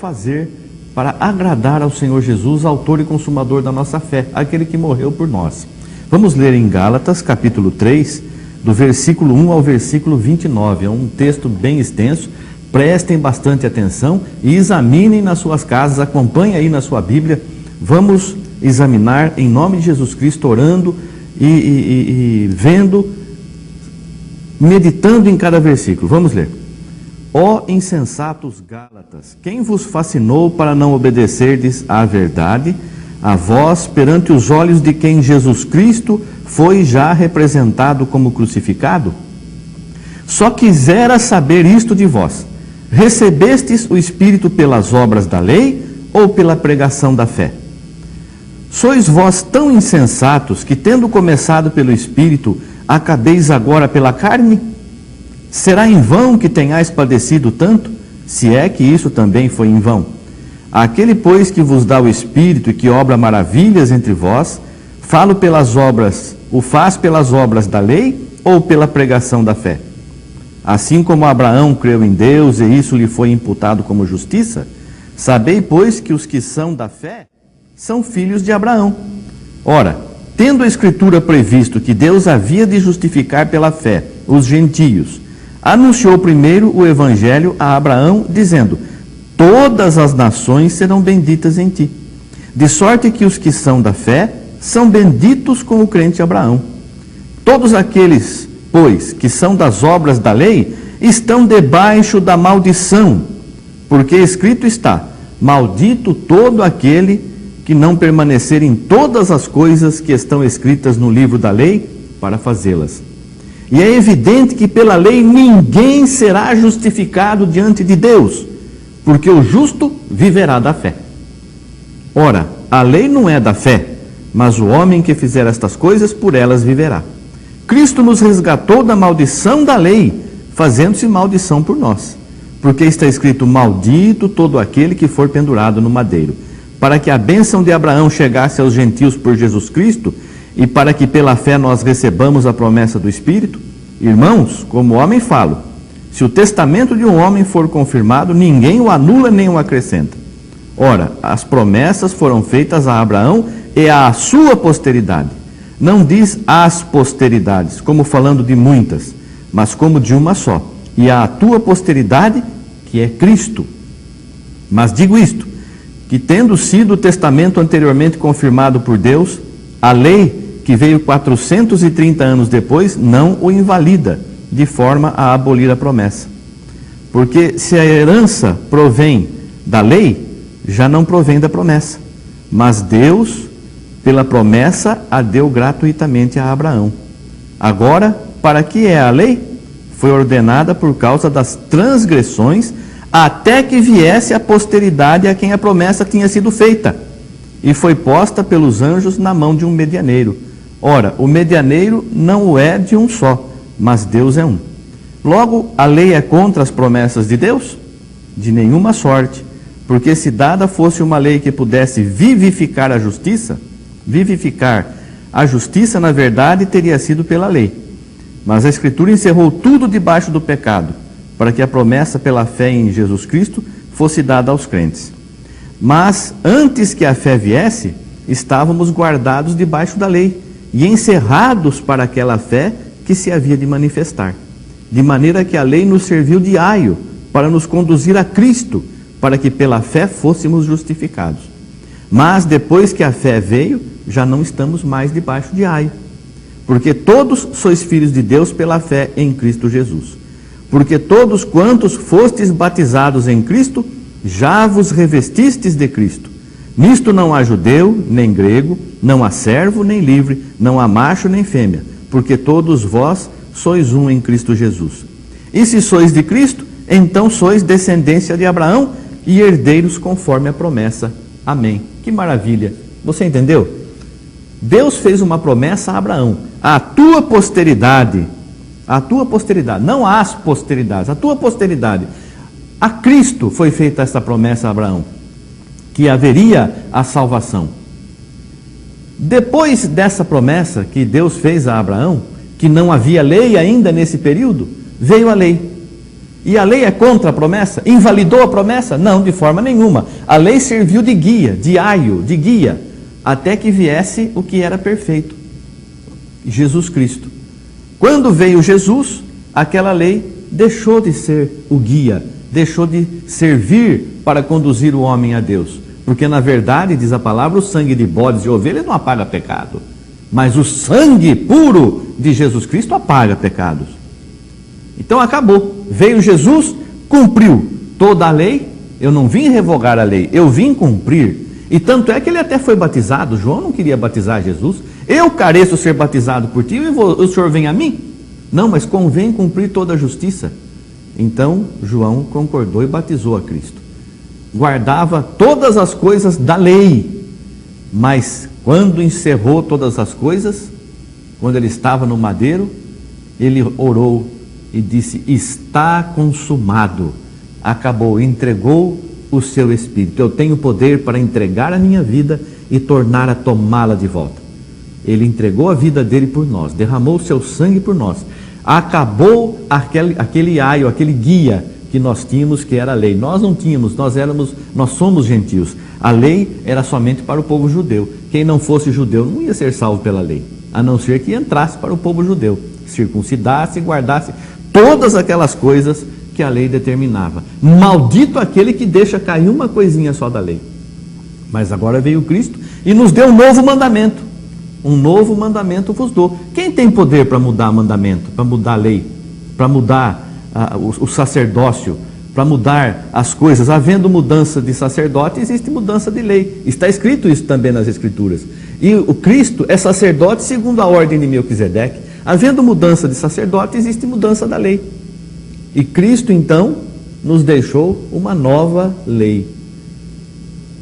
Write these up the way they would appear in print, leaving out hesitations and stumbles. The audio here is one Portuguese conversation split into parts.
fazer para agradar ao Senhor Jesus, autor e consumador da nossa fé, aquele que morreu por nós. Vamos ler em Gálatas, capítulo 3, do versículo 1 ao versículo 29. É um texto bem extenso, prestem bastante atenção e examinem nas suas casas, acompanhem aí na sua Bíblia. Vamos examinar em nome de Jesus Cristo, orando e vendo, meditando em cada versículo. Vamos ler. Ó insensatos Gálatas, quem vos fascinou para não obedecerdes à verdade, a vós, perante os olhos de quem Jesus Cristo foi já representado como crucificado? Só quisera saber isto de vós: recebestes o Espírito pelas obras da lei ou pela pregação da fé? Sois vós tão insensatos que, tendo começado pelo Espírito, acabeis agora pela carne? Será em vão que tenhais padecido tanto, se é que isso também foi em vão? Aquele, pois, que vos dá o Espírito e que obra maravilhas entre vós, o faz pelas obras da lei ou pela pregação da fé? Assim como Abraão creu em Deus e isso lhe foi imputado como justiça, sabei, pois, que os que são da fé são filhos de Abraão. Ora, tendo a Escritura previsto que Deus havia de justificar pela fé os gentios, anunciou primeiro o Evangelho a Abraão, dizendo: todas as nações serão benditas em ti. De sorte que os que são da fé são benditos com o crente Abraão. Todos aqueles, pois, que são das obras da lei, estão debaixo da maldição, porque escrito está: maldito todo aquele que não permanecer em todas as coisas que estão escritas no livro da lei para fazê-las. E é evidente que pela lei ninguém será justificado diante de Deus, porque o justo viverá da fé. Ora, a lei não é da fé, mas o homem que fizer estas coisas, por elas viverá. Cristo nos resgatou da maldição da lei, fazendo-se maldição por nós. Porque está escrito: maldito todo aquele que for pendurado no madeiro. Para que a bênção de Abraão chegasse aos gentios por Jesus Cristo, e para que pela fé nós recebamos a promessa do Espírito. Irmãos, como homem falo, se o testamento de um homem for confirmado, ninguém o anula nem o acrescenta. Ora, as promessas foram feitas a Abraão e à sua posteridade. Não diz as posteridades, como falando de muitas, mas como de uma só, e à tua posteridade, que é Cristo. Mas digo isto, que tendo sido o testamento anteriormente confirmado por Deus, a lei, que veio 430 anos depois, não o invalida, de forma a abolir a promessa. Porque se a herança provém da lei, já não provém da promessa. Mas Deus, pela promessa, a deu gratuitamente a Abraão. Agora, para que é a lei? Foi ordenada por causa das transgressões, até que viesse a posteridade a quem a promessa tinha sido feita, e foi posta pelos anjos na mão de um medianeiro. Ora, o medianeiro não o é de um só, mas Deus é um. Logo, a lei é contra as promessas de Deus? De nenhuma sorte, porque se dada fosse uma lei que pudesse vivificar a justiça, na verdade, teria sido pela lei. Mas a Escritura encerrou tudo debaixo do pecado, para que a promessa pela fé em Jesus Cristo fosse dada aos crentes. Mas, antes que a fé viesse, estávamos guardados debaixo da lei e encerrados para aquela fé que se havia de manifestar. De maneira que a lei nos serviu de aio para nos conduzir a Cristo, para que pela fé fôssemos justificados. Mas, depois que a fé veio, já não estamos mais debaixo de aio. Porque todos sois filhos de Deus pela fé em Cristo Jesus. Porque todos quantos fostes batizados em Cristo, já vos revestistes de Cristo. Nisto não há judeu, nem grego, não há servo, nem livre, não há macho, nem fêmea, porque todos vós sois um em Cristo Jesus. E se sois de Cristo, então sois descendência de Abraão e herdeiros conforme a promessa. Amém. Que maravilha! Você entendeu? Deus fez uma promessa a Abraão: a tua posteridade, não as posteridades, a tua posteridade. A Cristo foi feita esta promessa a Abraão, que haveria a salvação. Depois dessa promessa que Deus fez a Abraão, que não havia lei ainda nesse período, veio a lei. E a lei é contra a promessa? Invalidou a promessa? Não, de forma nenhuma. A lei serviu de guia, de aio, de guia, até que viesse o que era perfeito, Jesus Cristo. Quando veio Jesus, aquela lei deixou de ser o guia, deixou de servir para conduzir o homem a Deus. Porque na verdade, diz a palavra, o sangue de bodes e ovelhas não apaga pecado, mas o sangue puro de Jesus Cristo apaga pecados. Então acabou, veio Jesus, cumpriu toda a lei. Eu não vim revogar a lei, eu vim cumprir. E tanto é que ele até foi batizado. João não queria batizar Jesus. Eu careço ser batizado por ti e o senhor vem a mim? Não, mas convém cumprir toda a justiça. Então João concordou e batizou a Cristo. Guardava todas as coisas da lei, mas quando encerrou todas as coisas, quando ele estava no madeiro, ele orou e disse: está consumado, acabou, entregou o seu Espírito. Eu tenho poder para entregar a minha vida e tornar a tomá-la de volta. Ele entregou a vida dele por nós, derramou o seu sangue por nós, acabou aquele aio, aquele guia que nós tínhamos, que era a lei. Nós não tínhamos, nós somos gentios. A lei era somente para o povo judeu. Quem não fosse judeu não ia ser salvo pela lei, a não ser que entrasse para o povo judeu, circuncidasse e guardasse todas aquelas coisas que a lei determinava. Maldito aquele que deixa cair uma coisinha só da lei. Mas agora veio Cristo e nos deu um novo mandamento. Um novo mandamento vos dou. Quem tem poder para mudar mandamento, para mudar a lei, para mudar o sacerdócio, para mudar as coisas? Havendo mudança de sacerdote, existe mudança de lei. Está escrito isso também nas Escrituras. E o Cristo é sacerdote segundo a ordem de Melquisedeque. Havendo mudança de sacerdote, existe mudança da lei. E Cristo, então, nos deixou uma nova lei,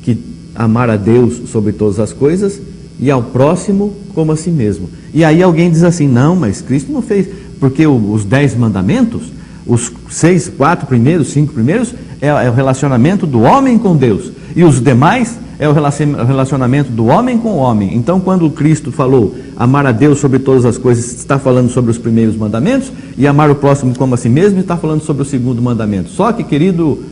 que amar a Deus sobre todas as coisas e ao próximo como a si mesmo. E aí alguém diz assim: não, mas Cristo não fez, porque os 10 mandamentos, os 5 primeiros, é o relacionamento do homem com Deus, e os demais é o relacionamento do homem com o homem. Então, quando Cristo falou amar a Deus sobre todas as coisas, está falando sobre os primeiros mandamentos, e amar o próximo como a si mesmo, está falando sobre o segundo mandamento. Só que, querido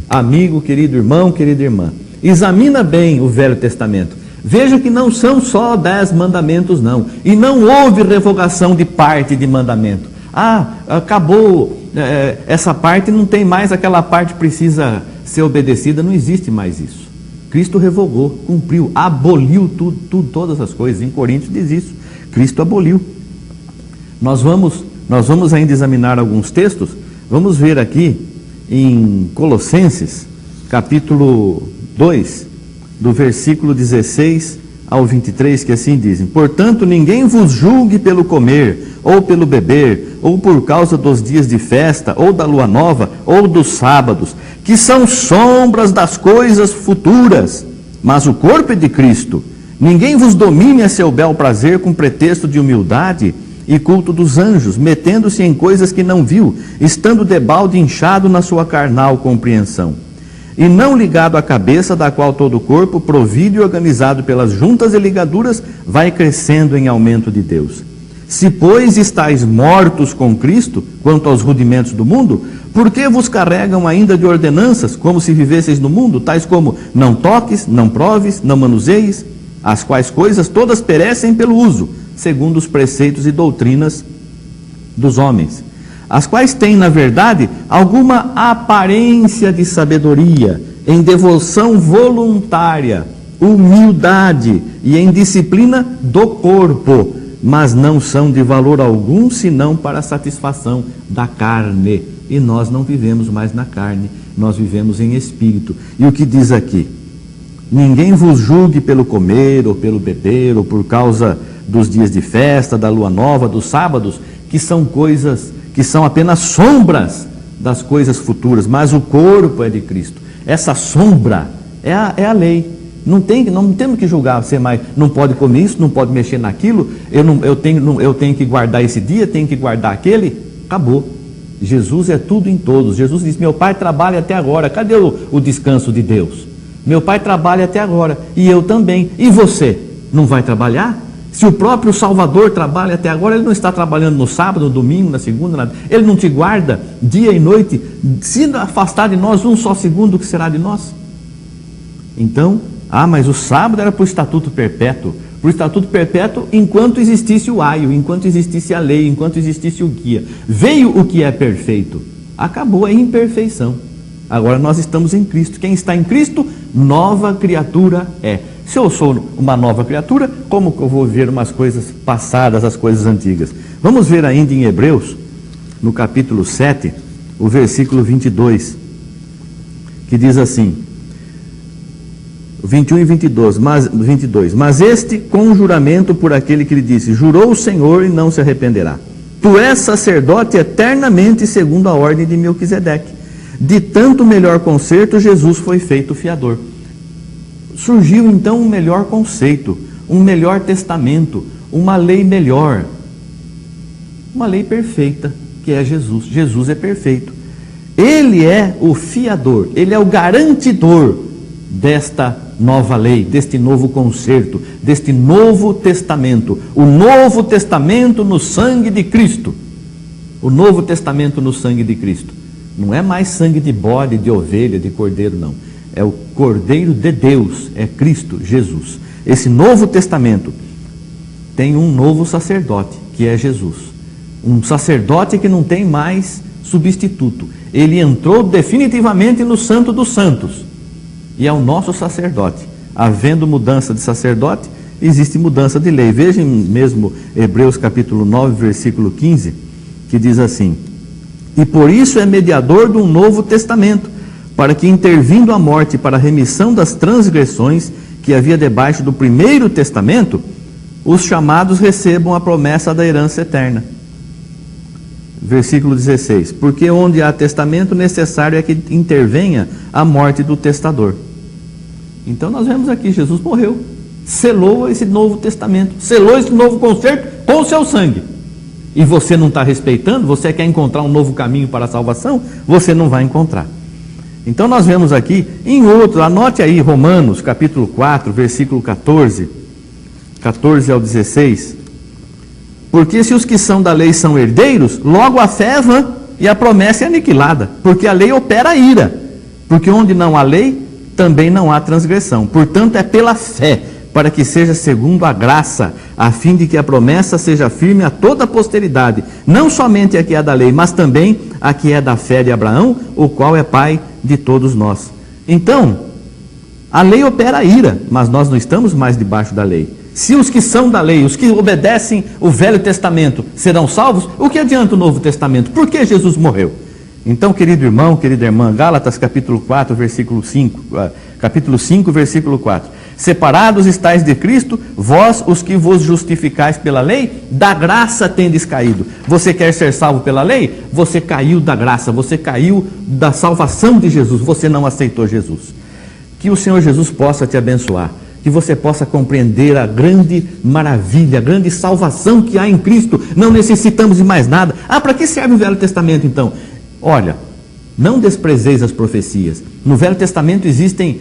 amigo, querido irmão, querida irmã, examina bem o Velho Testamento. Veja que não são só 10 mandamentos, não. E não houve revogação de parte de mandamento. Acabou, essa parte não tem mais, aquela parte precisa ser obedecida. Não existe mais isso. Cristo revogou, cumpriu, aboliu tudo, todas as coisas. Em Coríntios diz isso. Cristo aboliu. Nós vamos ainda examinar alguns textos. Vamos ver aqui em Colossenses, capítulo 2, do versículo 16 ao 23, que assim dizem: portanto, ninguém vos julgue pelo comer, ou pelo beber, ou por causa dos dias de festa, ou da lua nova, ou dos sábados, que são sombras das coisas futuras, mas o corpo é de Cristo. Ninguém vos domine a seu bel prazer com pretexto de humildade e culto dos anjos, metendo-se em coisas que não viu, estando debalde inchado na sua carnal compreensão, e não ligado à cabeça, da qual todo o corpo, provido e organizado pelas juntas e ligaduras, vai crescendo em aumento de Deus. Se, pois, estáis mortos com Cristo, quanto aos rudimentos do mundo, por que vos carregam ainda de ordenanças, como se vivesseis no mundo, tais como: não toques, não proves, não manuseis, as quais coisas todas perecem pelo uso, segundo os preceitos e doutrinas dos homens, as quais têm, na verdade, alguma aparência de sabedoria, em devoção voluntária, humildade e em disciplina do corpo, mas não são de valor algum, senão para a satisfação da carne. E nós não vivemos mais na carne, nós vivemos em espírito. E o que diz aqui? Ninguém vos julgue pelo comer, ou pelo beber, ou por causa dos dias de festa, da lua nova, dos sábados, que são coisas que são apenas sombras das coisas futuras, mas o corpo é de Cristo. Essa sombra é a lei. Não temos que julgar, você mais não pode comer isso, não pode mexer naquilo, eu tenho que guardar esse dia, tenho que guardar aquele. Acabou. Jesus é tudo em todos. Jesus diz: meu Pai trabalha até agora. Cadê o descanso de Deus? Meu Pai trabalha até agora, e eu também. E você, não vai trabalhar? Se o próprio Salvador trabalha até agora, Ele não está trabalhando no sábado, no domingo, na segunda, Ele não te guarda dia e noite. Se afastar de nós um só segundo, o que será de nós? Então, mas o sábado era para o estatuto perpétuo. Para o estatuto perpétuo enquanto existisse o aio, enquanto existisse a lei, enquanto existisse o guia. Veio o que é perfeito. Acabou a imperfeição. Agora nós estamos em Cristo. Quem está em Cristo, nova criatura é. Se eu sou uma nova criatura, como que eu vou ver umas coisas passadas, as coisas antigas? Vamos ver ainda em Hebreus, no capítulo 7, o versículo 22, que diz assim, 21 e 22, mas este com juramento por aquele que lhe disse, jurou o Senhor e não se arrependerá. Tu és sacerdote eternamente segundo a ordem de Melquisedeque. De tanto melhor concerto, Jesus foi feito fiador. Surgiu então um melhor conceito, um melhor testamento, uma lei melhor, uma lei perfeita, que é Jesus. Jesus é perfeito. Ele é o fiador, ele é o garantidor desta nova lei, deste novo concerto, deste novo testamento. O novo testamento no sangue de Cristo. O novo testamento no sangue de Cristo. Não é mais sangue de bode, de ovelha, de cordeiro, não. É o Cordeiro de Deus, é Cristo Jesus. Esse novo testamento tem um novo sacerdote, que é Jesus. Um sacerdote que não tem mais substituto. Ele entrou definitivamente no Santo dos Santos. E é o nosso sacerdote. Havendo mudança de sacerdote, existe mudança de lei. Vejam mesmo Hebreus capítulo 9, versículo 15, que diz assim: e por isso é mediador de um novo testamento, para que, intervindo a morte para a remissão das transgressões que havia debaixo do primeiro testamento, os chamados recebam a promessa da herança eterna. Versículo 16, porque onde há testamento, necessário é que intervenha a morte do testador. Então nós vemos aqui, Jesus morreu, selou esse novo testamento, selou esse novo concerto com o seu sangue. E você não está respeitando, você quer encontrar um novo caminho para a salvação, você não vai encontrar. Então nós vemos aqui, em outro, anote aí Romanos capítulo 4, versículo 14 ao 16. Porque se os que são da lei são herdeiros, logo a fé é vã e a promessa é aniquilada, porque a lei opera a ira, porque onde não há lei, também não há transgressão. Portanto, é pela fé, para que seja segundo a graça, a fim de que a promessa seja firme a toda a posteridade, não somente a que é da lei, mas também a que é da fé de Abraão, o qual é pai de todos nós. Então, a lei opera a ira, mas nós não estamos mais debaixo da lei. Se os que são da lei, os que obedecem o Velho Testamento, serão salvos, o que adianta o Novo Testamento? Por que Jesus morreu? Então, querido irmão, querida irmã, Gálatas capítulo 4, versículo 5, capítulo 5, versículo 4. Separados estáis de Cristo, vós os que vos justificais pela lei, da graça tendes caído. Você quer ser salvo pela lei? Você caiu da graça, você caiu da salvação de Jesus, você não aceitou Jesus. Que o Senhor Jesus possa te abençoar, que você possa compreender a grande maravilha, a grande salvação que há em Cristo. Não necessitamos de mais nada. Para que serve o Velho Testamento então? Olha, não desprezeis as profecias. No Velho Testamento existem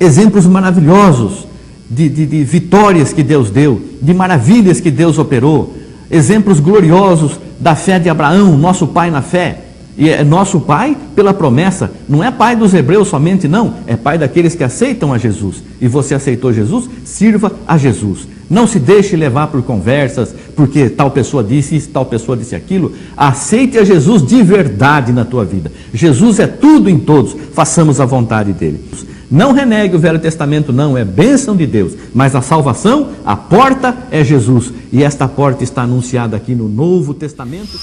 exemplos maravilhosos de vitórias que Deus deu, de maravilhas que Deus operou, exemplos gloriosos da fé de Abraão, nosso pai na fé. E é nosso pai pela promessa, não é pai dos hebreus somente, não, é pai daqueles que aceitam a Jesus. E você aceitou Jesus, sirva a Jesus. Não se deixe levar por conversas, porque tal pessoa disse isso, tal pessoa disse aquilo. Aceite a Jesus de verdade na tua vida. Jesus é tudo em todos, façamos a vontade dele. Não renegue o Velho Testamento, não, é bênção de Deus. Mas a salvação, a porta é Jesus. E esta porta está anunciada aqui no Novo Testamento.